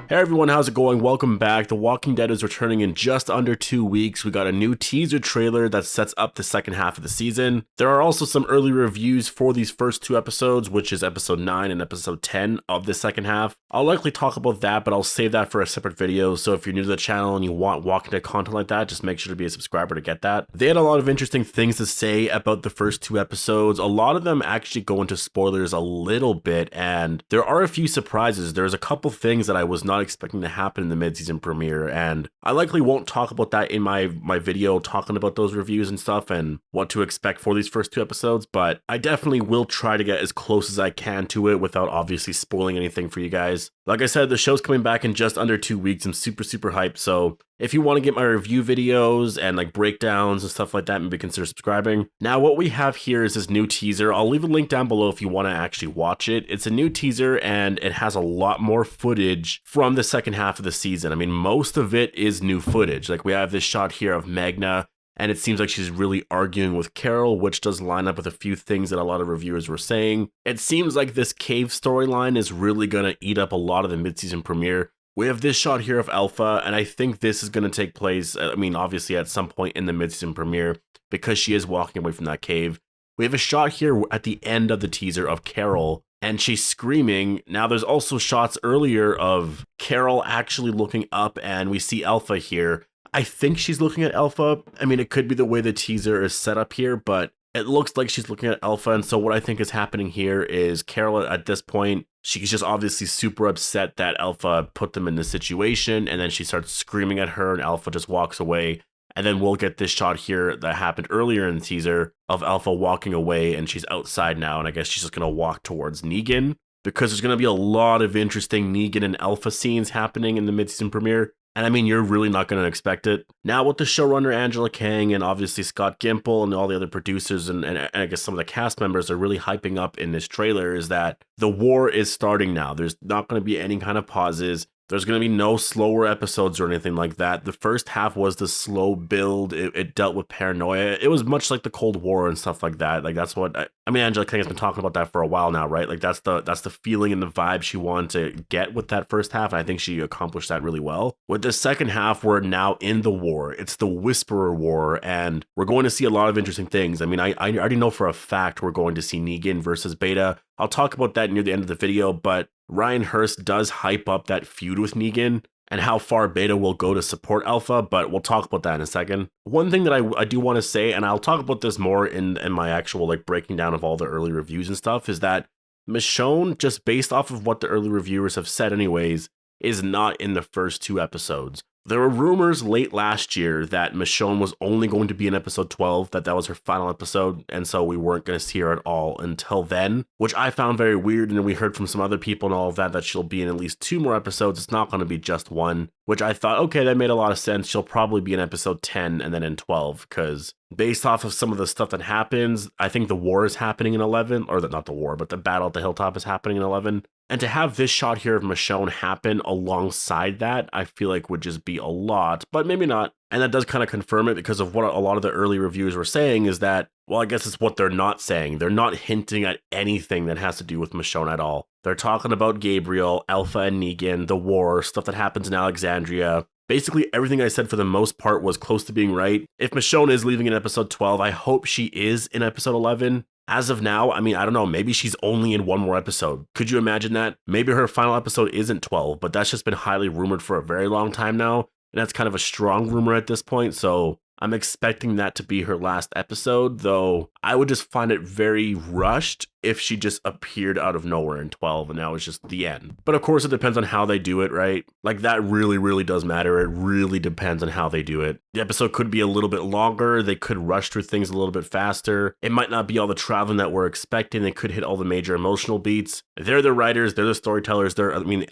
Hey everyone, how's it going? Welcome back. The Walking Dead is returning in just under 2 weeks. We got a new teaser trailer that sets up the second half of the season. There are also some early reviews for these first two episodes, which is episode 9 and episode 10 of the second half. I'll likely talk about that, but I'll save that for a separate video. So if you're new to the channel and you want Walking Dead content like that, just make sure to be a subscriber to get that. They had a lot of interesting things to say about the first two episodes. A lot of them actually go into spoilers a little bit, and there are a few surprises. There's a couple things that I was not expecting to happen in the mid-season premiere, and I likely won't talk about that in my video talking about those reviews and stuff and what to expect for these first two episodes, but I definitely will try to get as close as I can to it without obviously spoiling anything for you guys. Like I said, the show's coming back in just under 2 weeks. I'm super hyped, so if you want to get my review videos and like breakdowns and stuff like that, maybe consider subscribing. Now, what we have here is this new teaser. I'll leave a link down below if you want to actually watch it. It's a new teaser and it has a lot more footage from the second half of the season. I mean, most of it is new footage. Like we have this shot here of Magna, and it seems like she's really arguing with Carol, which does line up with a few things that a lot of reviewers were saying. It seems like this cave storyline is really going to eat up a lot of the mid-season premiere. We have this shot here of Alpha, and I think this is going to take place, I mean, obviously at some point in the mid-season premiere, because she is walking away from that cave. We have a shot here at the end of the teaser of Carol, and she's screaming. Now, there's also shots earlier of Carol actually looking up, and we see Alpha here. I think she's looking at Alpha. I mean, it could be the way the teaser is set up here, but it looks like she's looking at Alpha, and so what I think is happening here is Carol, at this point, she's just obviously super upset that Alpha put them in this situation, and then she starts screaming at her, and Alpha just walks away. And then we'll get this shot here that happened earlier in the teaser of Alpha walking away, and she's outside now, and I guess she's just going to walk towards Negan, because there's going to be a lot of interesting Negan and Alpha scenes happening in the mid-season premiere. And I mean, you're really not going to expect it. Now, with the showrunner Angela Kang and obviously Scott Gimple and all the other producers and I guess some of the cast members are really hyping up in this trailer is that the war is starting now. There's not going to be any kind of pauses. There's going to be no slower episodes or anything like that. The first half was the slow build. It dealt with paranoia. It was much like the Cold War and stuff like that. Like that's what I mean, Angela Kang has been talking about that for a while now, right? Like that's the feeling and the vibe she wanted to get with that first half. And I think she accomplished that really well. With the second half, we're now in the war. It's the Whisperer War, and we're going to see a lot of interesting things. I mean, I already know for a fact we're going to see Negan versus Beta. I'll talk about that near the end of the video, but Ryan Hurst does hype up that feud with Negan and how far Beta will go to support Alpha, but we'll talk about that in a second. One thing that I do want to say, and I'll talk about this more in my actual like breaking down of all the early reviews and stuff, is that Michonne, just based off of what the early reviewers have said anyways, is not in the first two episodes. There were rumors late last year that Michonne was only going to be in episode 12, that was her final episode, and so we weren't going to see her at all until then, which I found very weird, and then we heard from some other people and all of that she'll be in at least 2 more episodes. It's not going to be just one, which I thought, okay, that made a lot of sense. She'll probably be in episode 10 and then in 12, because based off of some of the stuff that happens, I think the war is happening in 11, or not the war, but the battle at the hilltop is happening in 11. And to have this shot here of Michonne happen alongside that, I feel like would just be a lot, but maybe not. And that does kind of confirm it, because of what a lot of the early reviewers were saying is that, well, I guess it's what they're not saying. They're not hinting at anything that has to do with Michonne at all. They're talking about Gabriel, Alpha and Negan, the war, stuff that happens in Alexandria. Basically, everything I said for the most part was close to being right. If Michonne is leaving in episode 12, I hope she is in episode 11. As of now, I mean, I don't know, maybe she's only in one more episode. Could you imagine that? Maybe her final episode isn't 12, but that's just been highly rumored for a very long time now, and that's kind of a strong rumor at this point, so I'm expecting that to be her last episode, though I would just find it very rushed if she just appeared out of nowhere in 12 and now it's just the end. But of course, it depends on how they do it, right? Like that really does matter. It really depends on how they do it. The episode could be a little bit longer. They could rush through things a little bit faster. It might not be all the traveling that we're expecting. They could hit all the major emotional beats. They're the writers. They're the storytellers.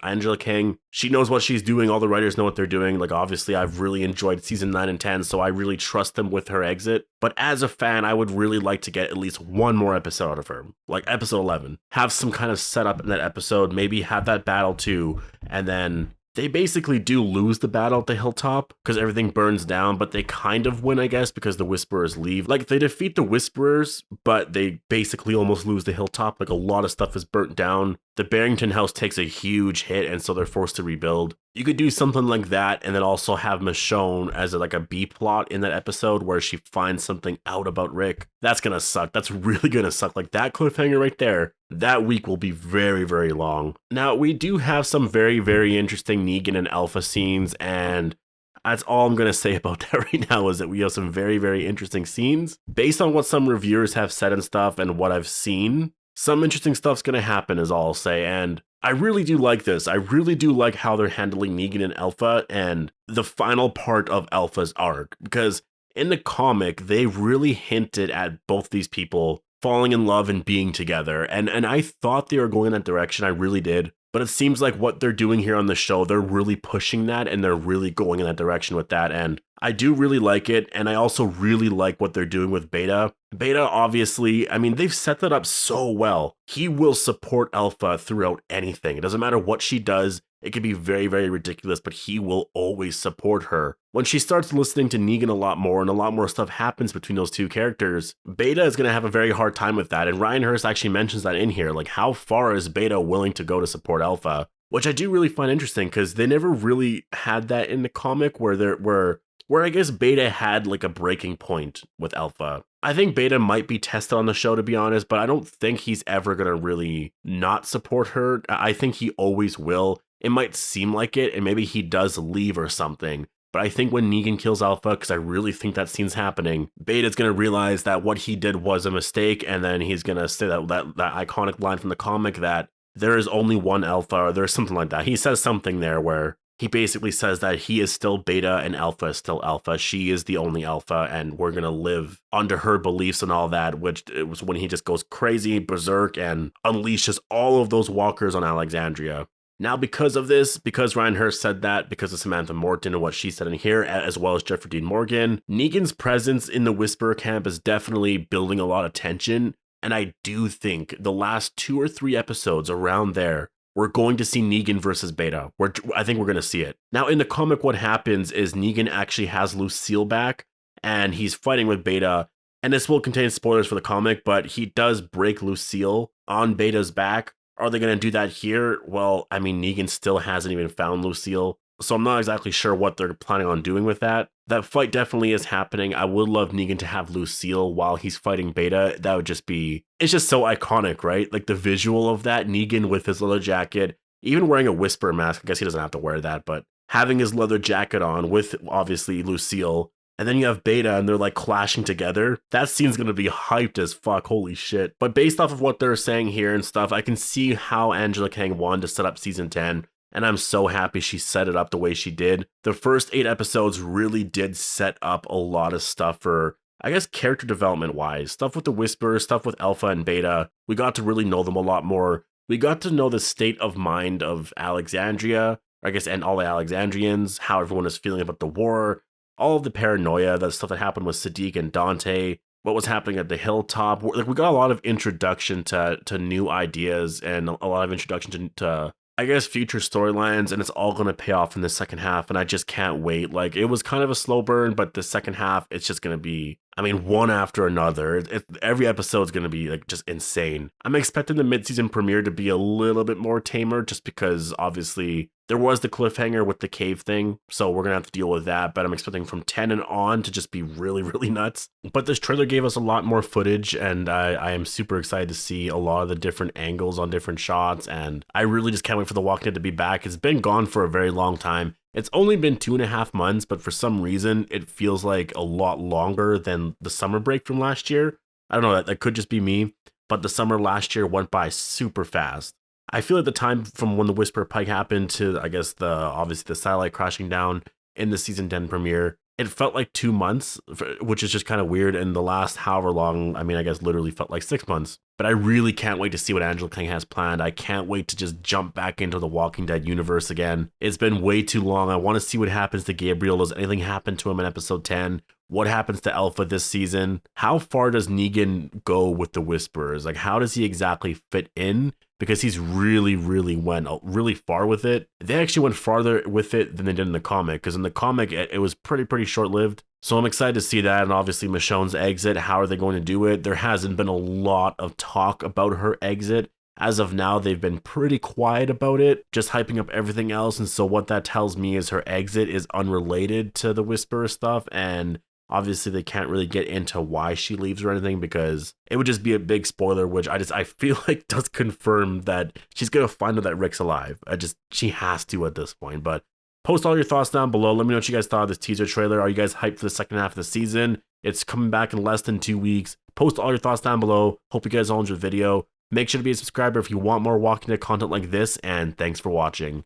Angela Kang, she knows what she's doing. All the writers know what they're doing. Like obviously, I've really enjoyed season 9 and 10, so I really trust them with her exit. But as a fan, I would really like to get at least one more episode out of her. Like episode 11. Have some kind of setup in that episode. Maybe have that battle too. And then They basically do lose the battle at the hilltop because everything burns down, but they kind of win, I guess, because the Whisperers leave. Like, they defeat the Whisperers, but they basically almost lose the hilltop. Like, a lot of stuff is burnt down. The Barrington house takes a huge hit, and so they're forced to rebuild. You could do something like that, and then also have Michonne as like a B plot in that episode where she finds something out about Rick. That's gonna suck. That's really gonna suck. Like, that cliffhanger right there, that week will be very, very long. Now, we do have some very, very interesting Negan and Alpha scenes, and that's all I'm going to say about that right now, is that we have some very, very interesting scenes. Based on what some reviewers have said and stuff and what I've seen, some interesting stuff's going to happen, is all I'll say. And I really do like this. I really do like how they're handling Negan and Alpha and the final part of Alpha's arc, because in the comic, they really hinted at both these people falling in love and being together. And I thought they were going in that direction. I really did. But it seems like what they're doing here on the show, they're really pushing that, and they're really going in that direction with that. And I do really like it. And I also really like what they're doing with Beta. Beta, obviously, I mean, they've set that up so well. He will support Alpha throughout anything. It doesn't matter what she does. It could be very, very ridiculous, but he will always support her. When she starts listening to Negan a lot more and a lot more stuff happens between those two characters, Beta is going to have a very hard time with that. And Ryan Hurst actually mentions that in here. Like, how far is Beta willing to go to support Alpha? Which I do really find interesting, because they never really had that in the comic where I guess Beta had like a breaking point with Alpha. I think Beta might be tested on the show, to be honest, but I don't think he's ever going to really not support her. I think he always will. It might seem like it, and maybe he does leave or something. But I think when Negan kills Alpha, because I really think that scene's happening, Beta's going to realize that what he did was a mistake, and then he's going to say that iconic line from the comic that there is only one Alpha, or there's something like that. He says something there where he basically says that he is still Beta and Alpha is still Alpha. She is the only Alpha, and we're going to live under her beliefs and all that, which it was when he just goes crazy, berserk, and unleashes all of those walkers on Alexandria. Now, because of this, because Ryan Hurst said that, because of Samantha Morton and what she said in here, as well as Jeffrey Dean Morgan, Negan's presence in the Whisperer camp is definitely building a lot of tension. And I do think the last 2 or 3 episodes around there, we're going to see Negan versus Beta. I think we're going to see it. Now, in the comic, what happens is Negan actually has Lucille back, and he's fighting with Beta. And this will contain spoilers for the comic, but he does break Lucille on Beta's back. Are they going to do that here? Well, I mean, Negan still hasn't even found Lucille, so I'm not exactly sure what they're planning on doing with that. That fight definitely is happening. I would love Negan to have Lucille while he's fighting Beta. That would just be, it's just so iconic, right? Like the visual of that, Negan with his leather jacket, even wearing a Whisperer mask. I guess he doesn't have to wear that, but having his leather jacket on with obviously Lucille. And then you have Beta and they're like clashing together. That scene's going to be hyped as fuck. Holy shit. But based off of what they're saying here and stuff, I can see how Angela Kang wanted to set up season 10. And I'm so happy she set it up the way she did. The first 8 episodes really did set up a lot of stuff for, I guess, character development wise. Stuff with the Whisperer, stuff with Alpha and Beta. We got to really know them a lot more. We got to know the state of mind of Alexandria, I guess, and all the Alexandrians, how everyone is feeling about the war. All of the paranoia, the stuff that happened with Sadiq and Dante, what was happening at the hilltop. Like, we got a lot of introduction to new ideas and a lot of introduction to I guess, future storylines, and it's all going to pay off in the second half, and I just can't wait. Like, it was kind of a slow burn, but the second half, it's just going to be, I mean, one after another. Every episode is going to be, like, just insane. I'm expecting the mid-season premiere to be a little bit more tamer, just because, obviously, there was the cliffhanger with the cave thing, so we're going to have to deal with that, but I'm expecting from 10 and on to just be really, really nuts. But this trailer gave us a lot more footage, and I am super excited to see a lot of the different angles on different shots, and I really just can't wait for The Walking Dead to be back. It's been gone for a very long time. It's only been 2.5 months, but for some reason, it feels like a lot longer than the summer break from last year. I don't know, that could just be me, but the summer last year went by super fast. I feel like the time from when the Whisper Pike happened to, I guess, obviously the satellite crashing down in the season 10 premiere, it felt like 2 months, which is just kind of weird. And the last however long, I mean, I guess literally felt like 6 months. But I really can't wait to see what Angela Kang has planned. I can't wait to just jump back into the Walking Dead universe again. It's been way too long. I want to see what happens to Gabriel. Does anything happen to him in episode 10? What happens to Alpha this season? How far does Negan go with the Whisperers? Like, how does he exactly fit in? Because he's really went really far with it. They actually went farther with it than they did in the comic, because in the comic, it was pretty short-lived. So I'm excited to see that, and obviously Michonne's exit. How are they going to do it? There hasn't been a lot of talk about her exit. As of now, they've been pretty quiet about it, just hyping up everything else, and so what that tells me is her exit is unrelated to the Whisperer stuff, and obviously they can't really get into why she leaves or anything, because it would just be a big spoiler, which I feel like does confirm that she's gonna find out that Rick's alive. She has to at this point. But post all your thoughts down below. Let me know what you guys thought of this teaser trailer. Are you guys hyped for the second half of the season? It's coming back in less than 2 weeks. Post all your thoughts down below. Hope you guys all enjoyed the video. Make sure to be a subscriber if you want more Walking Dead content like this, and thanks for watching.